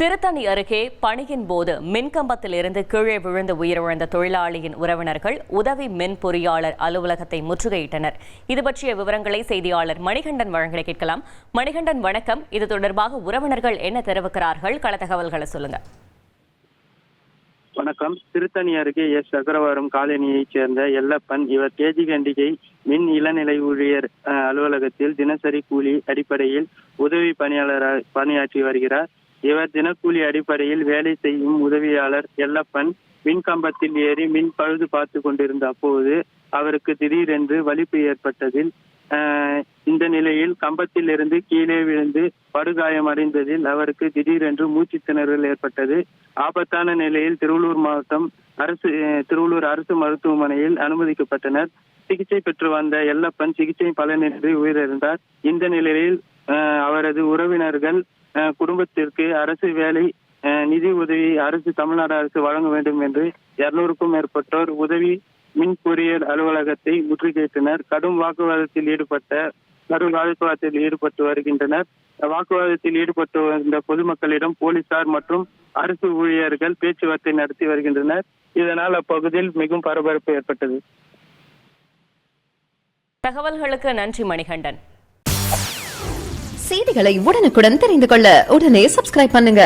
திருத்தணி அருகே பணியின் போது மின்கம்பத்தில் இருந்து கீழே விழுந்து உயிரிழந்த தொழிலாளியின் உறவினர்கள் உதவி மின் பொறியாளர் அலுவலகத்தை முற்றுகையிட்டனர். இது பற்றிய விவரங்களை செய்தியாளர் மணிகண்டன் வழங்க கேட்கலாம். மணிகண்டன், வணக்கம். இது தொடர்பாக உறவினர்கள் என்ன தெரிவிக்கிறார்கள்? கள தகவல்களை சொல்லுங்க. வணக்கம். திருத்தணி அருகே எஸ் அகரவாரம் காலனியைச் சேர்ந்த எல்லப்பன். இவர் தேஜிகண்டிகை மின் இளநிலை ஊழியர் அலுவலகத்தில் தினசரி கூலி அடிப்படையில் உதவி பணியாளராக பணியாற்றி வருகிறார். இவர் தினக்கூலி அடிப்படையில் வேலை செய்யும் உதவியாளர் எல்லப்பன் மின்கம்பத்தில் ஏறி மின் பழுது பார்த்து கொண்டிருந்த அப்போது அவருக்கு திடீரென்று வலிப்பு ஏற்பட்டதில் இந்த நிலையில் கம்பத்தில் இருந்து கீழே விழுந்து படுகாயமடைந்ததில் அவருக்கு திடீரென்று மூச்சு திணறல் ஏற்பட்டது. ஆபத்தான நிலையில் திருவள்ளூர் அரசு மருத்துவமனையில் அனுமதிக்கப்பட்டனர். சிகிச்சை பெற்று வந்த எல்லப்பன் சிகிச்சை பலனின்றி உயிரிழந்தார். இந்த நிலையில் அவரது உறவினர்கள் குடும்பத்திற்கு அரசு வேலை நிதி உதவி தமிழ்நாடு அரசு வழங்க வேண்டும் என்று 200க்கும் மேற்பட்டோர் உதவி மின் பொறியியல் அலுவலகத்தை முற்றுகையிட்டனர். கடும் வாக்குவாதத்தில் ஈடுபட்டு வருகின்றனர். வாக்குவாதத்தில் ஈடுபட்டு வந்த பொதுமக்களிடம் போலீசார் மற்றும் அரசு ஊழியர்கள் பேச்சுவார்த்தை நடத்தி வருகின்றனர். இதனால் அப்பகுதியில் மிகவும் பரபரப்பு ஏற்பட்டது. தகவல்களுக்கு நன்றி மணிகண்டன். செய்திகளை உடனுக்குடன் தெரிந்து கொள்ள உடனே சப்ஸ்கிரைப் பண்ணுங்க.